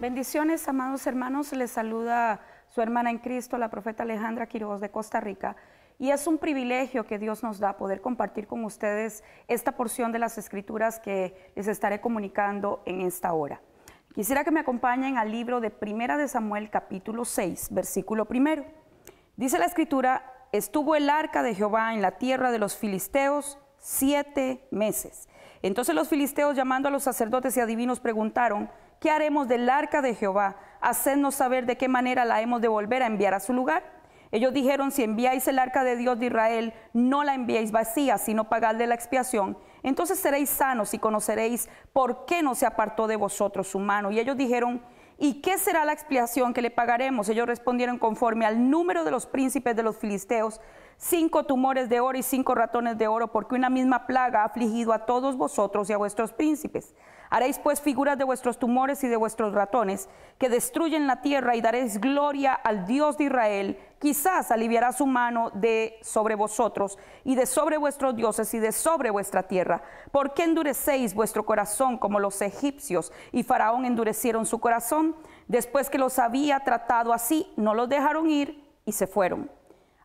Bendiciones, amados hermanos, les saluda su hermana en Cristo, la profeta Alejandra Quiroz de Costa Rica. Y es un privilegio que Dios nos da poder compartir con ustedes esta porción de las Escrituras que les estaré comunicando en esta hora. Quisiera que me acompañen al libro de Primera de Samuel, capítulo 6, versículo 1. Dice la Escritura: estuvo el arca de Jehová en la tierra de los filisteos 7 meses. Entonces los filisteos, llamando a los sacerdotes y adivinos, preguntaron: ¿qué haremos del arca de Jehová? Hacednos saber de qué manera la hemos de volver a enviar a su lugar. Ellos dijeron: si enviáis el arca de Dios de Israel, no la enviéis vacía, sino pagadle la expiación. Entonces seréis sanos y conoceréis por qué no se apartó de vosotros su mano. Y ellos dijeron: ¿y qué será la expiación que le pagaremos? Ellos respondieron: conforme al número de los príncipes de los filisteos, 5 tumores de oro y 5 ratones de oro, porque una misma plaga ha afligido a todos vosotros y a vuestros príncipes. Haréis pues figuras de vuestros tumores y de vuestros ratones, que destruyen la tierra, y daréis gloria al Dios de Israel. Quizás aliviará su mano de sobre vosotros, y de sobre vuestros dioses, y de sobre vuestra tierra. ¿Por qué endurecéis vuestro corazón como los egipcios y Faraón endurecieron su corazón? Después que los había tratado así, no los dejaron ir y se fueron.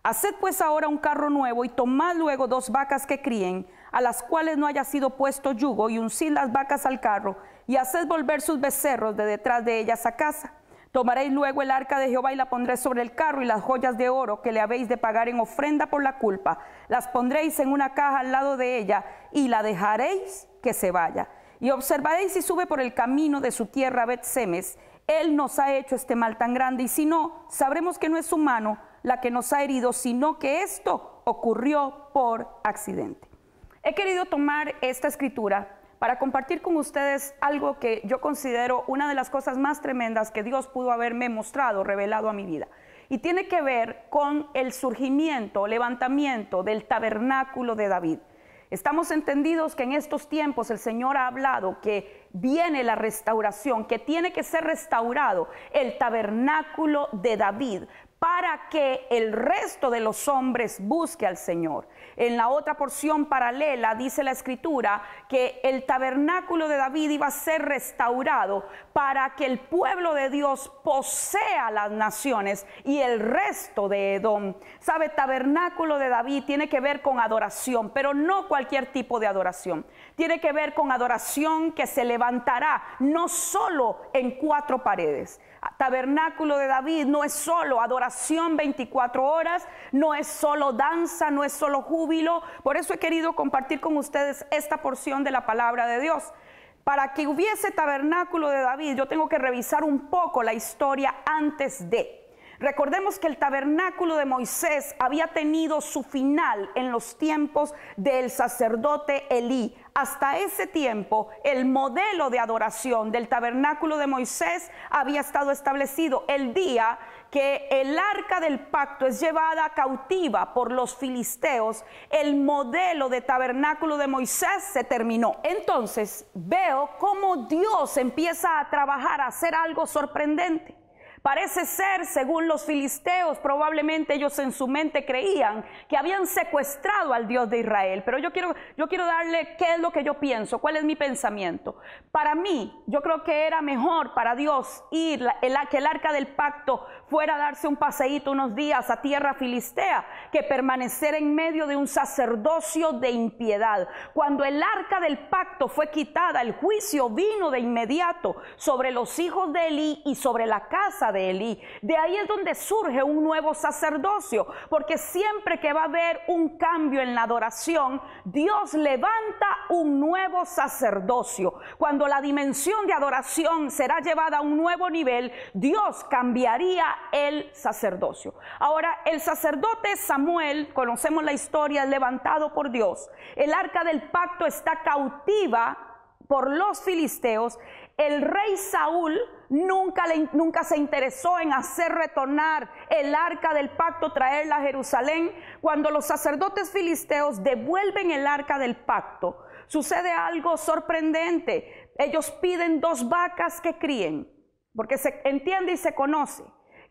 Haced pues ahora un carro nuevo, y tomad luego 2 vacas que críen, a las cuales no haya sido puesto yugo, y uncid las vacas al carro, y haced volver sus becerros de detrás de ellas a casa. Tomaréis luego el arca de Jehová y la pondréis sobre el carro, y las joyas de oro que le habéis de pagar en ofrenda por la culpa, las pondréis en una caja al lado de ella, y la dejaréis que se vaya. Y observaréis si sube por el camino de su tierra a Bet-Semes. Él nos ha hecho este mal tan grande, y si no, sabremos que no es su mano la que nos ha herido, sino que esto ocurrió por accidente. He querido tomar esta escritura para compartir con ustedes algo que yo considero una de las cosas más tremendas que Dios pudo haberme mostrado, revelado a mi vida. Y tiene que ver con el surgimiento, levantamiento del tabernáculo de David. Estamos entendidos que en estos tiempos el Señor ha hablado que viene la restauración, que tiene que ser restaurado el tabernáculo de David, para que el resto de los hombres busque al Señor. En la otra porción paralela dice la Escritura que el tabernáculo de David iba a ser restaurado para que el pueblo de Dios posea las naciones y el resto de Edom. Sabe, tabernáculo de David tiene que ver con adoración, pero no cualquier tipo de adoración. Tiene que ver con adoración que se levantará no solo en 4 paredes. Tabernáculo de David no es solo adoración 24 horas, no es solo danza, no es solo júbilo. Por eso he querido compartir con ustedes esta porción de la palabra de Dios. Para que hubiese tabernáculo de David, yo tengo que revisar un poco la historia antes de. Recordemos que el tabernáculo de Moisés había tenido su final en los tiempos del sacerdote Elí. Hasta ese tiempo, el modelo de adoración del tabernáculo de Moisés había estado establecido. El día que el arca del pacto es llevada cautiva por los filisteos, el modelo de tabernáculo de Moisés se terminó. Entonces veo cómo Dios empieza a trabajar, a hacer algo sorprendente. Parece ser, según los filisteos, probablemente ellos en su mente creían que habían secuestrado al Dios de Israel. Pero yo quiero darle qué es lo que yo pienso, cuál es mi pensamiento. Para mí, yo creo que era mejor para Dios que el arca del pacto fuera a darse un paseíto unos días a tierra filistea, que permanecer en medio de un sacerdocio de impiedad. Cuando el arca del pacto fue quitada, el juicio vino de inmediato sobre los hijos de Elí y sobre la casa de Elí. De ahí es donde surge un nuevo sacerdocio, porque siempre que va a haber un cambio en la adoración, Dios levanta un nuevo sacerdocio. Cuando la dimensión de adoración será llevada a un nuevo nivel, Dios cambiaría el sacerdocio. Ahora, el sacerdote Samuel, conocemos la historia, es levantado por Dios. El arca del pacto está cautiva por los filisteos. El rey Saúl nunca se interesó en hacer retornar el arca del pacto, traerla a Jerusalén. Cuando los sacerdotes filisteos devuelven el arca del pacto, sucede algo sorprendente. Ellos piden 2 vacas que críen, porque se entiende y se conoce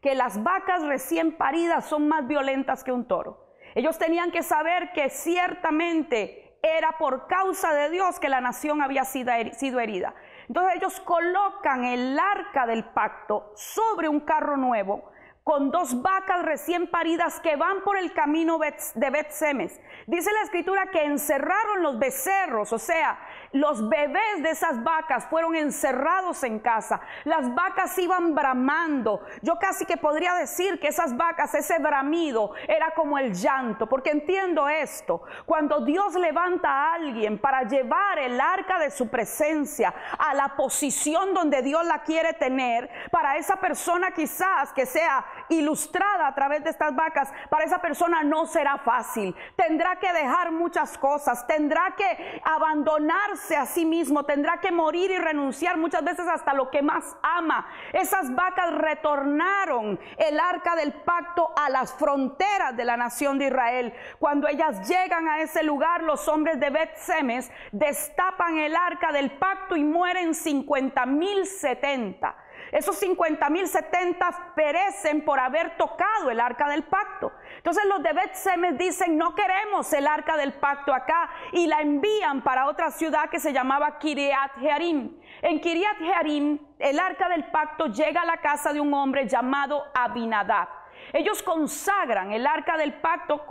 que las vacas recién paridas son más violentas que un toro. Ellos tenían que saber que ciertamente era por causa de Dios que la nación había sido herida. Entonces ellos colocan el arca del pacto sobre un carro nuevo, con 2 vacas recién paridas que van por el camino de Bet-Semes. Dice la escritura que encerraron los becerros, o sea, los bebés de esas vacas fueron encerrados en casa. Las vacas iban bramando. Yo casi que podría decir que esas vacas, ese bramido era como el llanto, porque entiendo esto. Cuando Dios levanta a alguien para llevar el arca de su presencia a la posición donde Dios la quiere tener, para esa persona quizás que sea ilustrada a través de estas vacas, para esa persona no será fácil. Tendrá que dejar muchas cosas, tendrá que abandonarse a sí mismo, tendrá que morir y renunciar muchas veces hasta lo que más ama. Esas vacas retornaron el arca del pacto a las fronteras de la nación de Israel. Cuando ellas llegan a ese lugar, los hombres de Bet-Semes destapan el arca del pacto y mueren 50,070. Esos 50,070 perecen por haber tocado el arca del pacto. Entonces los de Bet-Semes dicen: no queremos el arca del pacto acá, y la envían para otra ciudad que se llamaba Kiriat Jearim. En Kiriat Jearim el arca del pacto llega a la casa de un hombre llamado Abinadab. Ellos consagran el arca del pacto,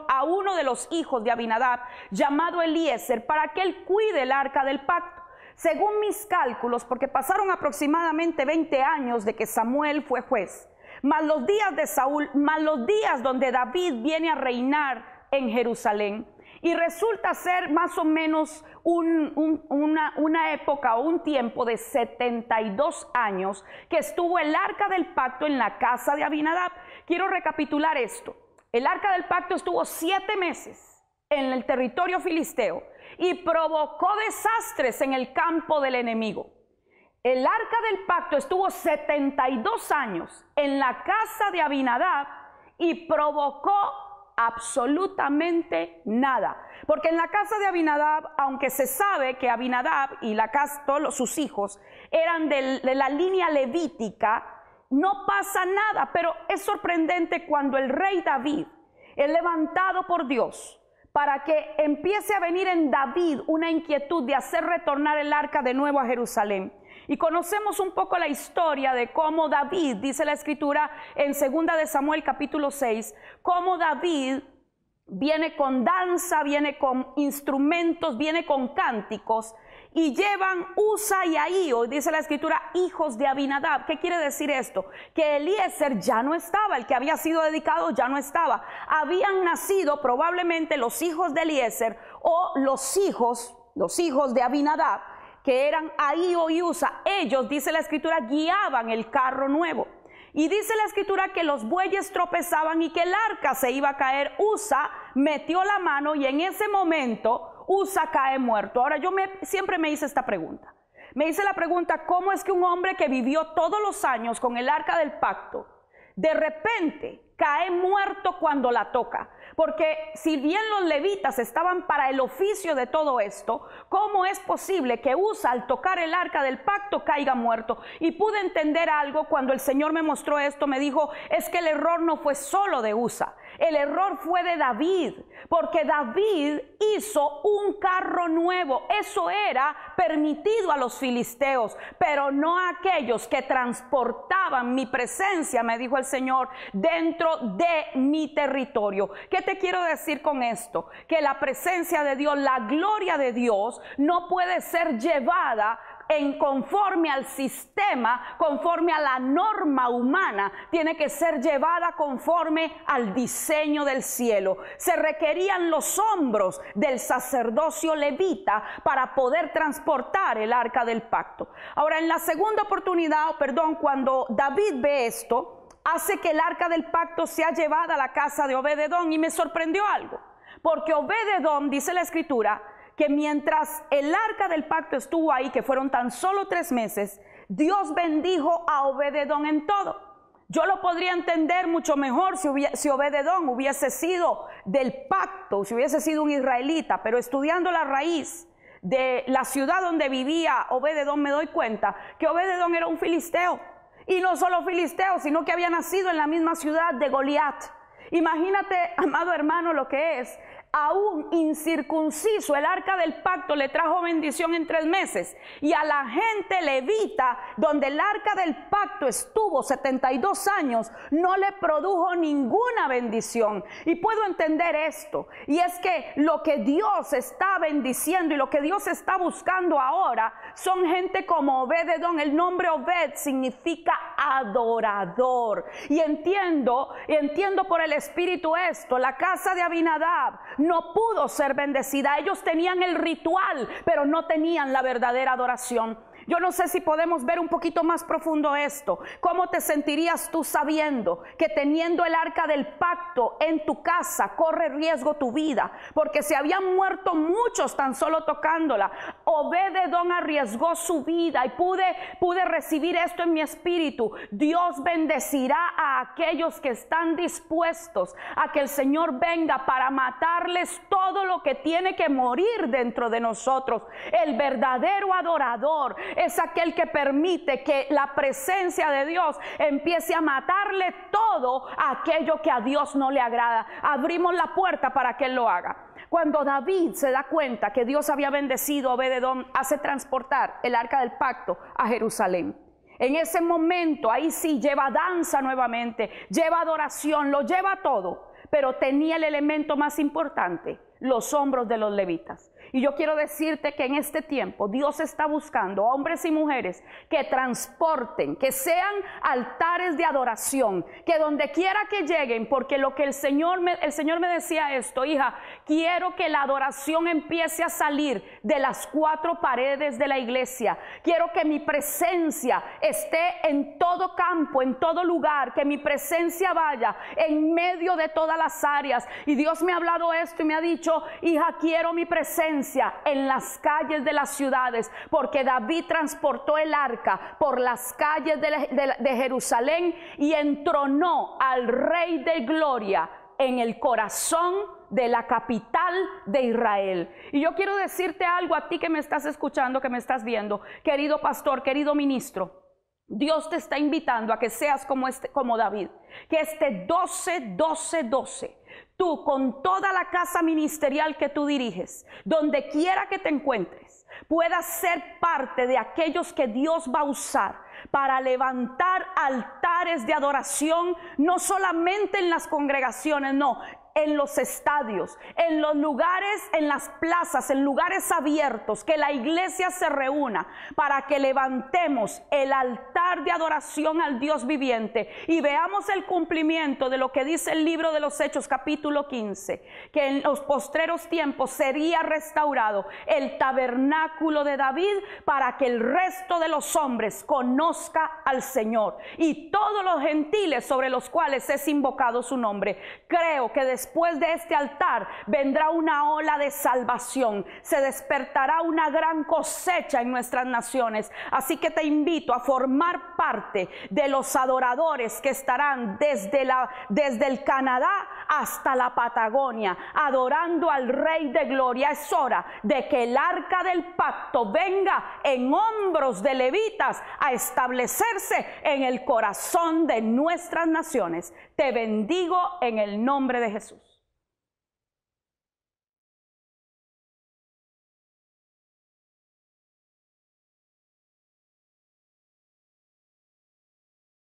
a uno de los hijos de Abinadab, llamado Eliezer, para que él cuide el arca del pacto. Según mis cálculos, porque pasaron aproximadamente 20 años de que Samuel fue juez, más los días de Saúl, más los días donde David viene a reinar en Jerusalén, y resulta ser más o menos una época o un tiempo de 72 años que estuvo el arca del pacto en la casa de Abinadab. Quiero recapitular esto. El arca del pacto estuvo 7 meses en el territorio filisteo y provocó desastres en el campo del enemigo. El arca del pacto estuvo 72 años en la casa de Abinadab y provocó absolutamente nada. Porque en la casa de Abinadab, aunque se sabe que Abinadab y la casa, todos sus hijos eran de la línea levítica, no pasa nada. Pero es sorprendente cuando el rey David es levantado por Dios para que empiece a venir en David una inquietud de hacer retornar el arca de nuevo a Jerusalén. Y conocemos un poco la historia de cómo David, dice la escritura en 2 de Samuel capítulo 6, cómo David viene con danza, viene con instrumentos, viene con cánticos, y llevan Usa y Ahío, dice la escritura, hijos de Abinadab. ¿Qué quiere decir esto? Que Eliezer ya no estaba, el que había sido dedicado ya no estaba. Habían nacido probablemente los hijos de Eliezer o los hijos de Abinadab, que eran Ahío y Usa. Ellos, dice la escritura, guiaban el carro nuevo. Y dice la escritura que los bueyes tropezaban y que el arca se iba a caer. Usa metió la mano y en ese momento Usa cae muerto. Ahora siempre me hice esta pregunta. Me hice la pregunta: ¿cómo es que un hombre que vivió todos los años con el arca del pacto, de repente cae muerto cuando la toca? Porque si bien los levitas estaban para el oficio de todo esto, ¿cómo es posible que Usa al tocar el arca del pacto caiga muerto? Y pude entender algo cuando el Señor me mostró esto. Me dijo: es que el error no fue solo de Usa, el error fue de David, porque David hizo un carro nuevo. Eso era permitido a los filisteos, pero no a aquellos que transportaban mi presencia, me dijo el Señor, dentro de mi territorio. ¿Qué te quiero decir con esto? Que la presencia de Dios, la gloria de Dios, no puede ser llevada conforme al sistema, conforme a la norma humana. Tiene que ser llevada conforme al diseño del cielo. Se requerían los hombros del sacerdocio levita para poder transportar el arca del pacto. Ahora, en la segunda oportunidad, cuando David ve esto, hace que el arca del pacto sea llevada a la casa de Obed-Edom, y me sorprendió algo, porque Obed-Edom, dice la escritura, que mientras el arca del pacto estuvo ahí, que fueron tan solo 3 meses, Dios bendijo a Obed-Edom en todo. Yo lo podría entender mucho mejor si Obed-Edom hubiese sido del pacto, si hubiese sido un israelita, pero estudiando la raíz de la ciudad donde vivía Obed-Edom, me doy cuenta que Obed-Edom era un filisteo, y no solo filisteo, sino que había nacido en la misma ciudad de Goliat. Imagínate, amado hermano, lo que es a un incircunciso el arca del pacto le trajo bendición en 3 meses, y a la gente levita, donde el arca del pacto estuvo 72 años, no le produjo ninguna bendición. Y puedo entender esto, y es que lo que Dios está bendiciendo y lo que Dios está buscando ahora son gente como Obed-edom. El nombre Obed significa adorador, y entiendo por el Espíritu esto. La casa de Abinadab no pudo ser bendecida. Ellos tenían el ritual, pero no tenían la verdadera adoración. Yo no sé si podemos ver un poquito más profundo esto. ¿Cómo te sentirías tú sabiendo que teniendo el arca del pacto en tu casa corre riesgo tu vida? Porque se habían muerto muchos tan solo tocándola. Obed-edom arriesgó su vida, y pude recibir esto en mi espíritu. Dios bendecirá a aquellos que están dispuestos a que el Señor venga para matarles todo lo que tiene que morir dentro de nosotros. El verdadero adorador es aquel que permite que la presencia de Dios empiece a matarle todo aquello que a Dios no le agrada. Abrimos la puerta para que Él lo haga. Cuando David se da cuenta que Dios había bendecido a Obed-edom, hace transportar el arca del pacto a Jerusalén. En ese momento, ahí sí, lleva danza nuevamente, lleva adoración, lo lleva todo, pero tenía el elemento más importante: los hombros de los levitas. Y yo quiero decirte que en este tiempo Dios está buscando hombres y mujeres que transporten, que sean altares de adoración, que donde quiera que lleguen, porque lo que el Señor me decía esto: hija, quiero que la adoración empiece a salir de las 4 paredes de la iglesia. Quiero que mi presencia esté en todo campo, en todo lugar, que mi presencia vaya en medio de todas las áreas. Y Dios me ha hablado esto y me ha dicho: hija, quiero mi presencia en las calles de las ciudades, porque David transportó el arca por las calles de Jerusalén y entronó al Rey de Gloria en el corazón de la capital de Israel. Y yo quiero decirte algo a ti que me estás escuchando, que me estás viendo, querido pastor, querido ministro. Dios te está invitando a que seas como David, que este 12-12-12, tú, con toda la casa ministerial que tú diriges, donde quiera que te encuentres, puedas ser parte de aquellos que Dios va a usar para levantar altares de adoración, no solamente en las congregaciones, no, en los estadios, en los lugares, en las plazas, en lugares abiertos, que la iglesia se reúna para que levantemos el altar de adoración al Dios viviente y veamos el cumplimiento de lo que dice el libro de los Hechos capítulo 15, que en los postreros tiempos sería restaurado el tabernáculo de David para que el resto de los hombres conozca al Señor y todos los gentiles sobre los cuales es invocado su nombre. Creo que después de este altar vendrá una ola de salvación, se despertará una gran cosecha en nuestras naciones. Así que te invito a formar parte de los adoradores que estarán desde el Canadá hasta la Patagonia, adorando al Rey de Gloria. Es hora de que el arca del pacto venga en hombros de levitas a establecerse en el corazón de nuestras naciones. Te bendigo en el nombre de Jesús.